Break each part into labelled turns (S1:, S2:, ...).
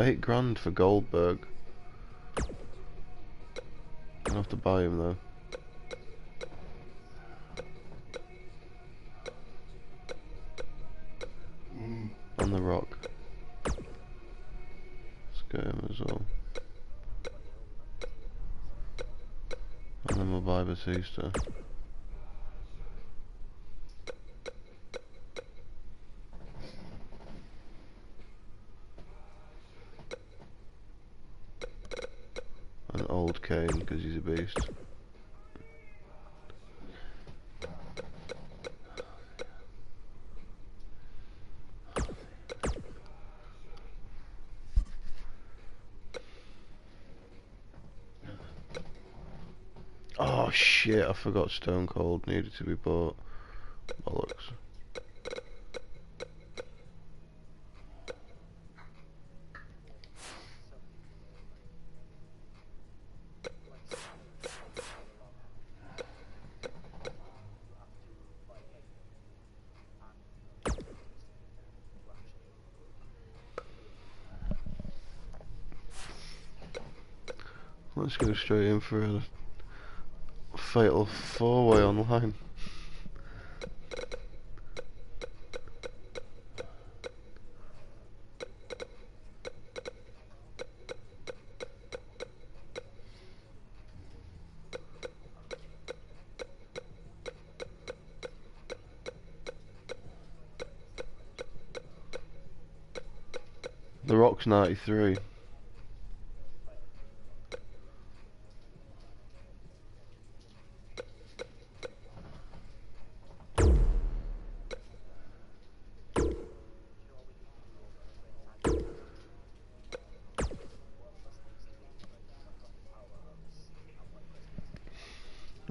S1: 8 grand for Goldberg. I'll have to buy him though. On the Rock. Let's get him as well. And then we'll buy Batista. An old Kane because he's a beast. Oh shit, I forgot Stone Cold needed to be bought. Bollocks. Let's go straight in for a fatal 4-way online. The Rock's 93.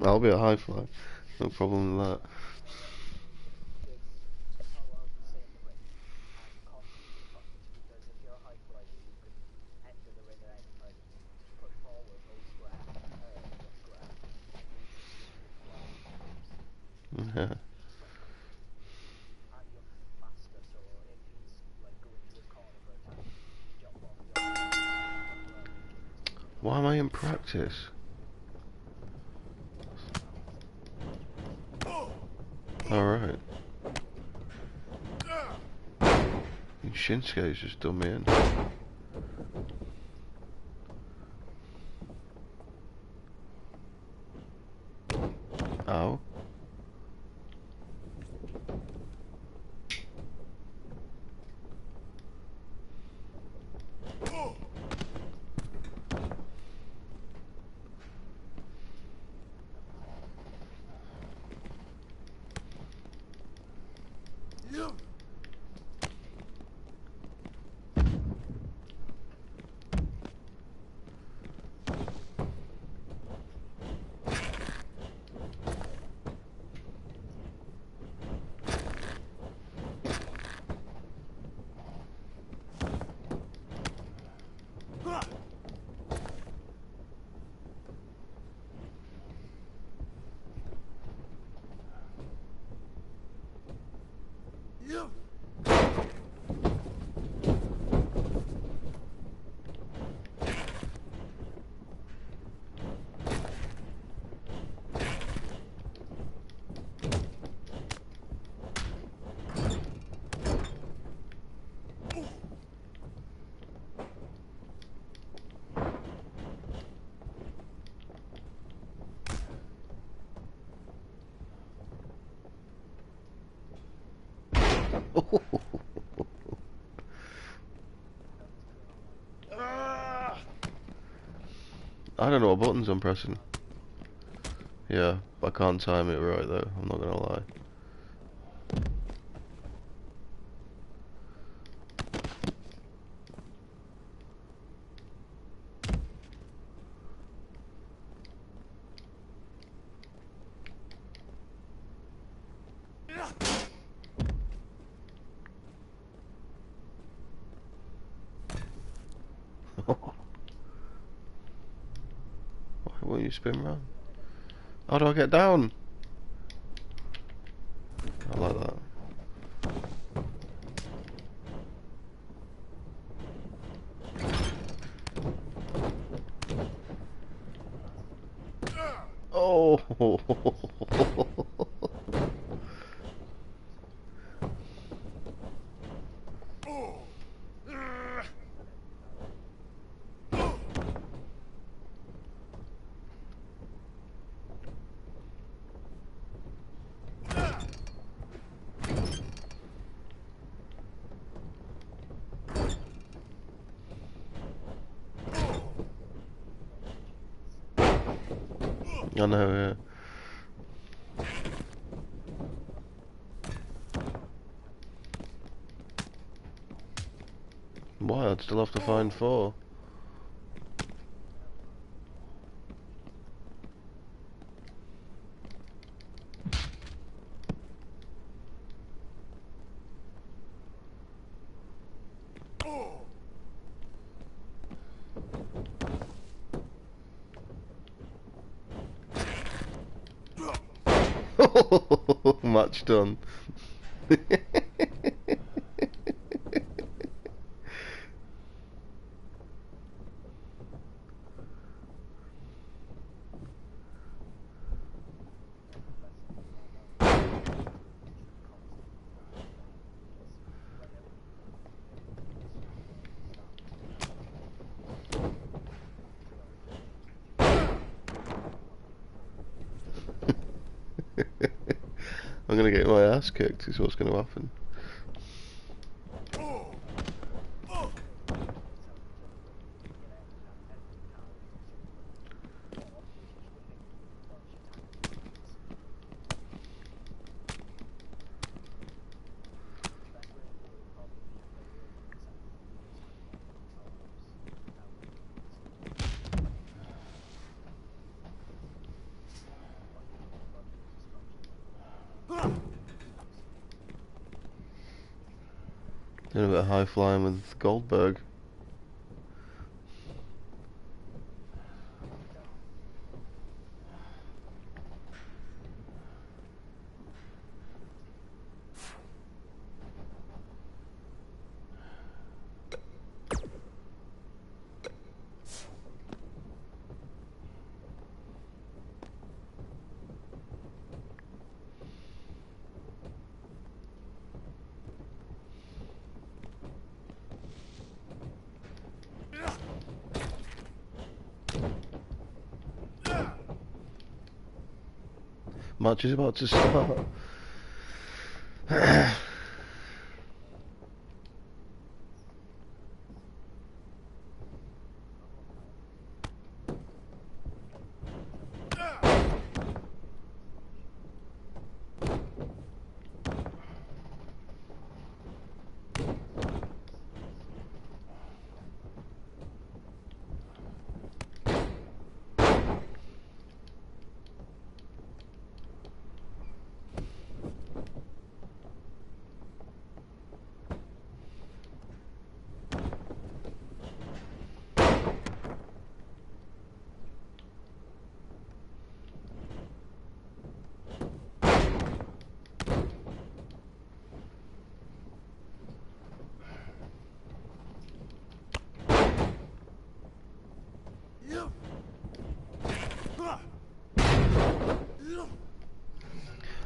S1: I'll be a high fly, no problem with that. Yeah. Why am I in practice? Alright. Shinsuke's just done me in. Ow. I don't know what buttons I'm pressing. Yeah, I can't time it right though, I'm not gonna lie. Why won't you spin round? How do I get down? I like that. I know, yeah. Why? I'd still have to find 4. Match done. I'm gonna get my ass kicked, is what's gonna happen. Doing a bit of high flying with Goldberg. Match is about to start.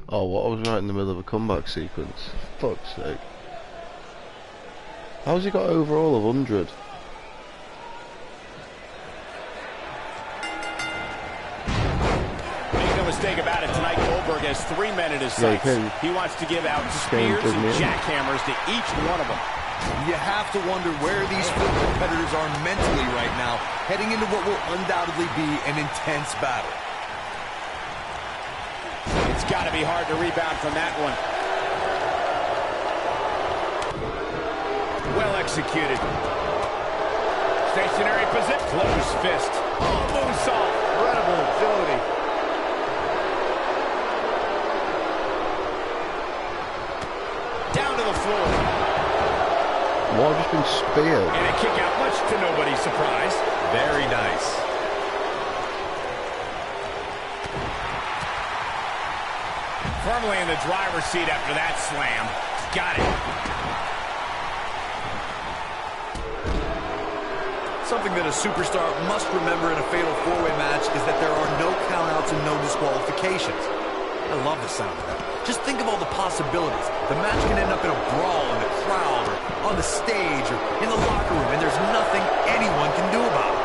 S1: Oh, what? I was right in the middle of a comeback sequence. Fuck's sake. How's he got overall of 100?
S2: Make no mistake about it, tonight Goldberg has 3 men in his sights. He wants to give out spears and jackhammers to each one of them.
S3: You have to wonder where these 4 competitors are mentally right now, heading into what will undoubtedly be an intense battle.
S2: It's got to be hard to rebound from that one. Well executed. Stationary position. Close fist. Oh, moonsault. Incredible agility. Down to the floor.
S1: What? I've just been speared.
S2: And a kick out, much to nobody's surprise.
S3: Very nice.
S2: Firmly in the driver's seat after that slam. Got it.
S3: Something that a superstar must remember in a fatal four-way match is that there are no countouts and no disqualifications. I love the sound of that. Just think of all the possibilities. The match can end up in a brawl in the crowd or on the stage or in the locker room, and there's nothing anyone can do about it.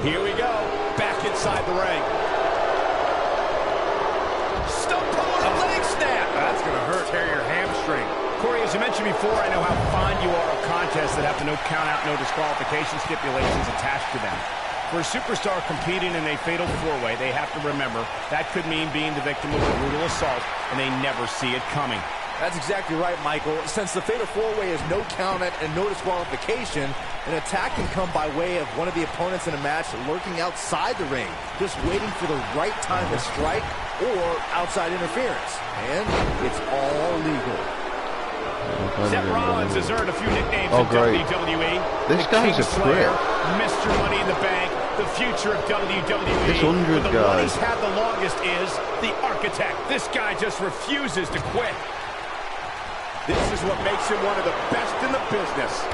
S2: Here we go. Back inside the ring. Stone Cold leg snap.
S3: That's going to hurt. Tear your hamstring.
S2: Corey, as you mentioned before, I know how fond you are of contests that have the no count-out, no disqualification stipulations attached to them. For a superstar competing in a fatal four-way, they have to remember that could mean being the victim of a brutal assault, and they never see it coming.
S3: That's exactly right, Michael. Since the fatal four-way is no count-out and no disqualification, an attack can come by way of one of the opponents in a match lurking outside the ring, just waiting for the right time to strike or outside interference. And it's all legal.
S2: Seth Rollins has earned a few nicknames in WWE.
S1: This guy's a prick.
S2: Mr. Money in the Bank, the future of WWE.
S1: This 100
S2: the
S1: guy.
S2: one he's had the longest is the Architect. This guy just refuses to quit. This is what makes him one of the best in the business.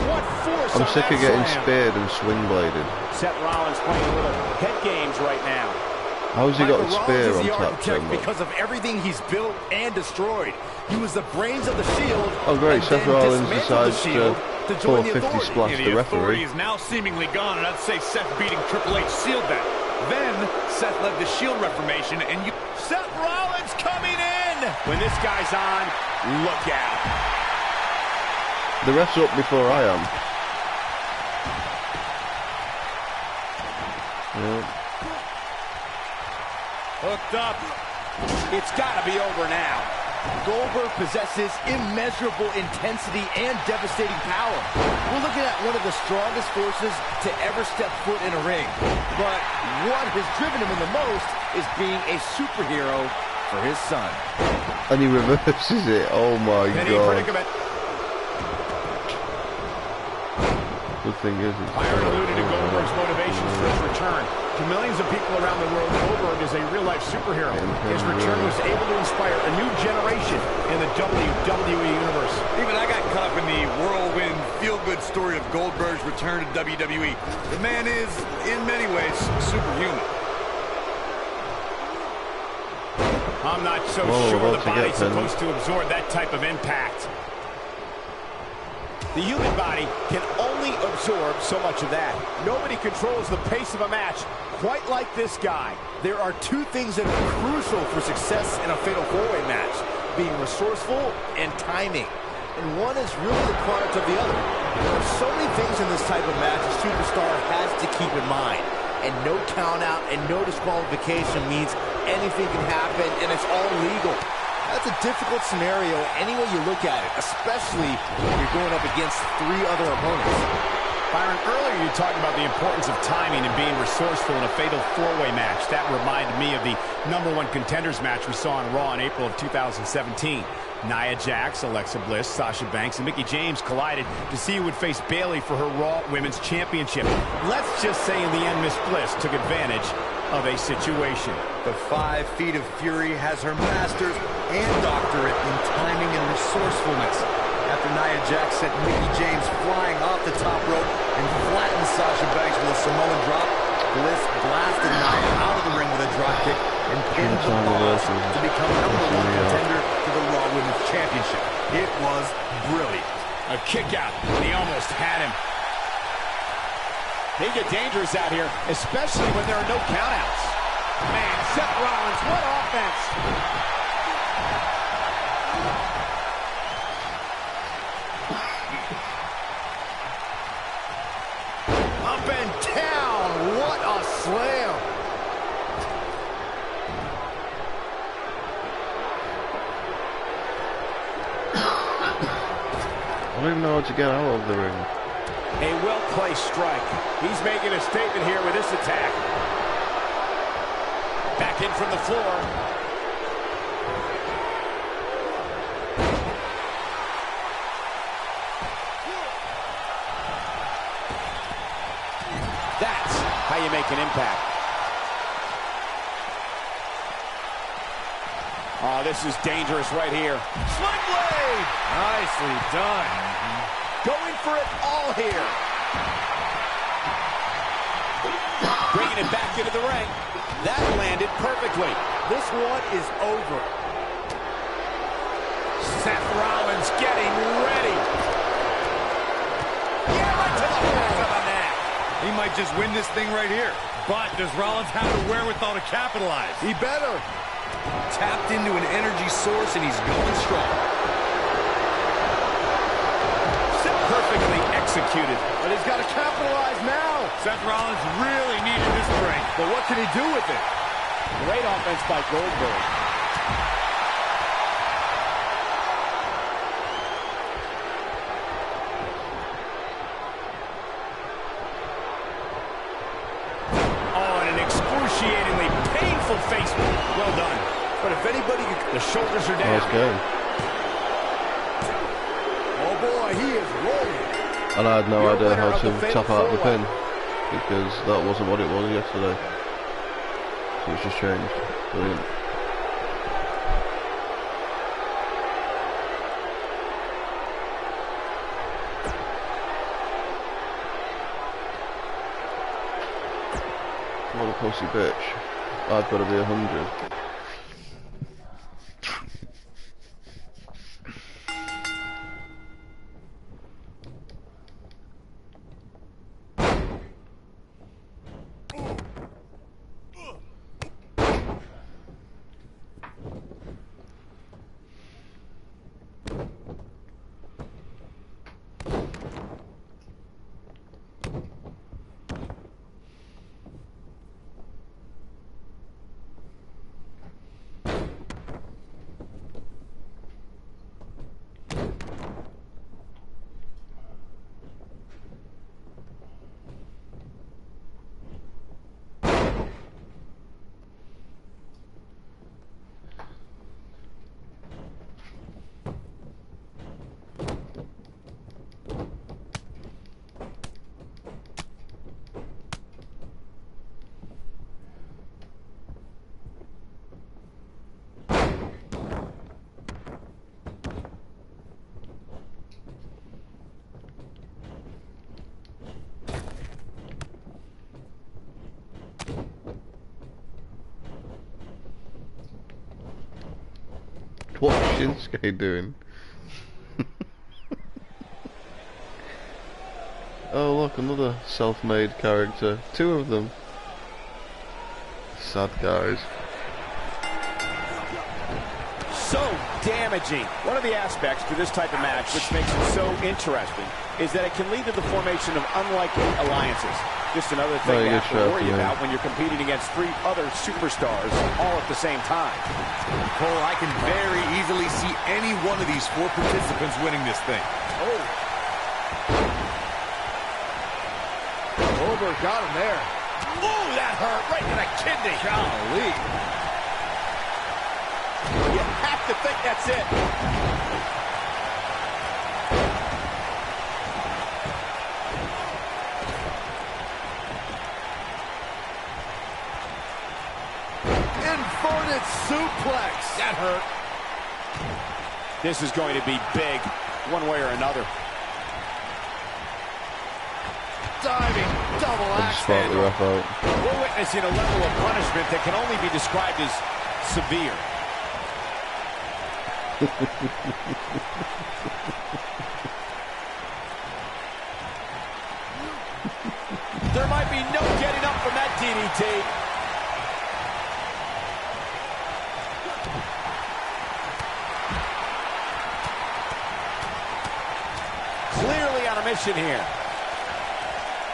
S2: What force
S1: I'm
S2: on
S1: sick
S2: that
S1: of getting
S2: slam.
S1: speared and swing bladed.
S2: Seth Rollins playing a little head games right now.
S1: How's he got a
S3: Michael
S1: spear
S3: Rollins
S1: on
S3: is the
S1: top
S3: Architect
S1: so
S3: because of everything he's built and destroyed. He was the brains of the Shield.
S1: Oh great,
S3: and
S1: Seth
S3: then
S1: Rollins
S3: dismantled
S1: decides
S3: the Shield
S1: to
S3: join the
S1: 450
S3: Authority.
S1: splash the referee.
S4: is now seemingly gone, and I'd say Seth beating Triple H sealed that. Then Seth led the Shield Reformation, and
S2: Seth Rollins coming in. When this guy's on, look out.
S1: The ref's up before I am. Yeah.
S2: Hooked up. It's got to be over now.
S3: Goldberg possesses immeasurable intensity and devastating power. We're looking at one of the strongest forces to ever step foot in a ring. But what has driven him in the most is being a superhero for his son.
S1: And he reverses it. Oh my god.
S2: Predicament.
S1: Good thing is it's
S2: Byron alluded to Goldberg's motivations for his return. To millions of people around the world, Goldberg is a real-life superhero. His return was able to inspire a new generation in the WWE Universe.
S4: even I got caught up in the whirlwind, feel-good story of Goldberg's return to WWE. The man is, in many ways, superhuman.
S2: I'm not so sure the body's supposed to absorb that type of impact. The human body can only absorb so much of that. Nobody controls the pace of a match quite like this guy.
S3: There are two things that are crucial for success in a fatal four-way match: being resourceful and timing. And one is really the product of the other. There are so many things in this type of match a superstar has to keep in mind. And no count-out and no disqualification means anything can happen, and it's all legal. That's a difficult scenario any way you look at it, especially when you're going up against three other opponents.
S2: Byron, earlier you talked about the importance of timing and being resourceful in a fatal four-way match. That reminded me of the #1 contenders match we saw on Raw in April of 2017. Nia Jax, Alexa Bliss, Sasha Banks, and Mickie James collided to see who would face Bayley for her Raw Women's Championship. Let's just say in the end, Miss Bliss took advantage of a situation.
S3: The 5 Feet of Fury has her master's and doctorate in timing and resourcefulness. After Nia Jax sent Mickie James flying off the top rope and flattened Sasha Banks with a Samoan drop, Bliss blasted Nia out of the ring with a dropkick and pinned the boss to become #1 contender to the Raw Women's Championship. It was brilliant.
S2: A kick out, and he almost had him. They get dangerous out here, especially when there are no countouts. Man, Seth Rollins, what offense!
S3: Up and down, what a slam!
S1: I don't even know how to get out of the ring.
S2: A well-placed strike. He's making a statement here with this attack. Back in from the floor. That's how you make an impact. Oh, Oh, this is dangerous right here.
S3: Sling blade! Nicely done.
S2: Going for it all here. Bringing it back into the ring. That landed perfectly.
S3: This one is over.
S2: Seth Rollins getting ready. Yeah, right to the back of the neck.
S4: He might just win this thing right here.
S5: But does Rollins have the wherewithal to capitalize?
S3: He better.
S4: Tapped into an energy source, and he's going strong.
S2: Perfectly executed.
S3: But he's got to capitalize now.
S5: Seth Rollins really needed this break.
S3: But what can he do with it?
S2: Great offense by Goldberg. Oh, and an excruciatingly painful face. Well done.
S3: But if anybody,
S2: The shoulders are down.
S1: Nice game.
S3: oh boy, he is rolling.
S1: And I had no
S3: You're
S1: idea
S3: winner
S1: how
S3: of the
S1: to
S3: Fatal
S1: tap out the
S3: 4-Way.
S1: pin, because that wasn't what it was yesterday. So it's just changed. Brilliant. What a pussy bitch. I've got to be 100. What's Shinsuke doing? Oh look, another self-made character. 2 of them. Sad guys.
S2: So damaging. One of the aspects to this type of match which makes it so interesting is that it can lead to the formation of unlikely alliances. Just another thing to have to worry about when you're competing against 3 other superstars all at the same time.
S4: Cole, I can very easily see any one of these 4 participants winning this thing.
S3: Oh. Goldberg got him there.
S2: Ooh, that hurt right in the kidney.
S3: Golly.
S2: You have to think that's it.
S3: Inverted suplex.
S2: That hurt. This is going to be big, one way or another.
S3: Diving double
S1: I
S3: axe
S1: just fought the
S3: handle.
S1: ref out.
S2: We're witnessing a level of punishment that can only be described as severe. There might be no getting up from that DDT. Clearly on a mission here.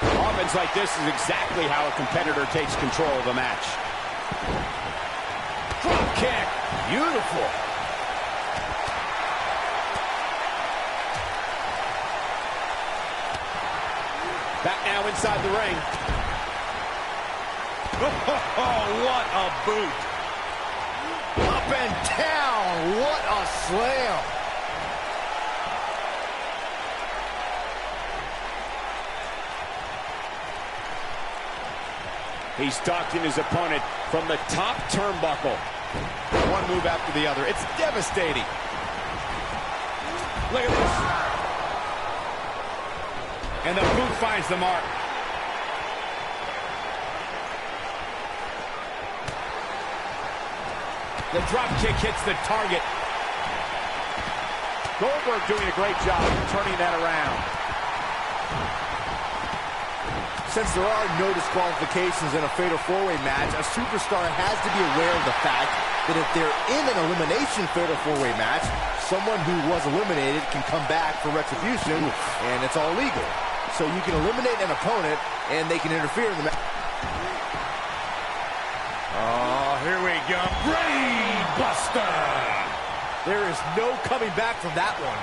S2: Offense like this is exactly how a competitor takes control of a match. Drop kick. Beautiful. Back now inside the ring.
S5: Oh, what a boot.
S3: Up and down. What a slam.
S2: He's stalking his opponent from the top turnbuckle. One move after the other. It's devastating. Look at this. And the boot finds the mark. The drop kick hits the target. Goldberg doing a great job turning that around.
S3: Since there are no disqualifications in a Fatal 4-Way match, a superstar has to be aware of the fact that if they're in an elimination Fatal 4-Way match, someone who was eliminated can come back for retribution, and it's all legal. So you can eliminate an opponent, and they can interfere in the match.
S5: Oh, here we go. Brain Buster!
S3: There is no coming back from that one.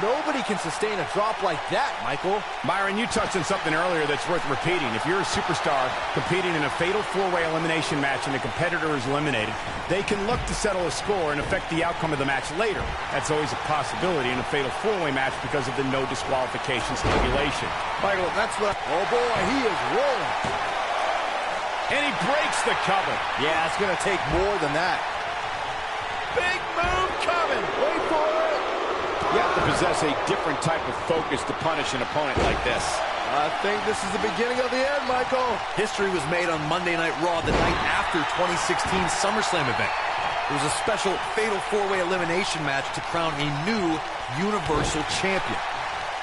S3: Nobody can sustain a drop like that, Michael.
S2: Byron, you touched on something earlier that's worth repeating. If you're a superstar competing in a Fatal 4-Way elimination match and a competitor is eliminated, they can look to settle a score and affect the outcome of the match later. That's always a possibility in a Fatal 4-Way match because of the no disqualification stipulation.
S3: Michael, that's what... Oh, boy, he is rolling.
S2: And he breaks the cover.
S3: Yeah, it's going to take more than that.
S2: Big move coming.
S3: Wait for it.
S2: You have to possess a different type of focus to punish an opponent like this.
S3: I think this is the beginning of the end, Michael.
S6: History was made on Monday Night Raw the night after 2016 SummerSlam event. It was a special Fatal 4-Way elimination match to crown a new Universal Champion.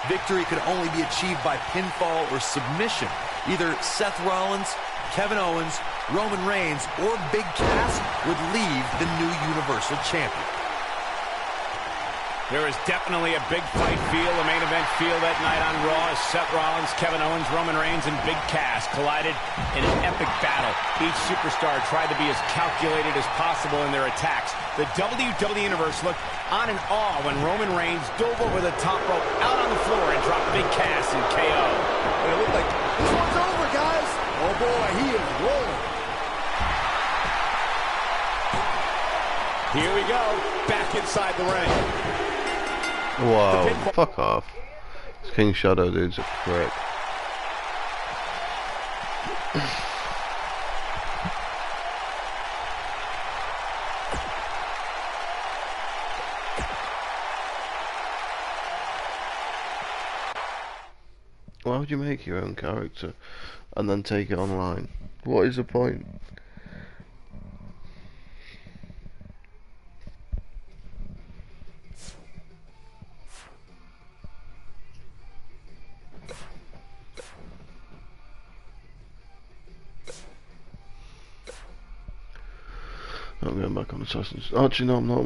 S6: Victory could only be achieved by pinfall or submission. Either Seth Rollins, Kevin Owens, Roman Reigns, or Big Cass would leave the new Universal Champion.
S2: There is definitely a big fight feel, a main event feel that night on Raw as Seth Rollins, Kevin Owens, Roman Reigns, and Big Cass collided in an epic battle. Each superstar tried to be as calculated as possible in their attacks. The WWE Universe looked on in awe when Roman Reigns dove over the top rope out on the floor and dropped Big Cass in KO.
S3: And it looked like this one's over, guys. Oh, boy, he is rolling.
S2: Here we go, back inside the ring.
S1: Wow, fuck off. This King Shadow dude's a prick. Why would you make your own character and then take it online? What is the point? I'm going back on Assassin's. Actually, no, I'm not.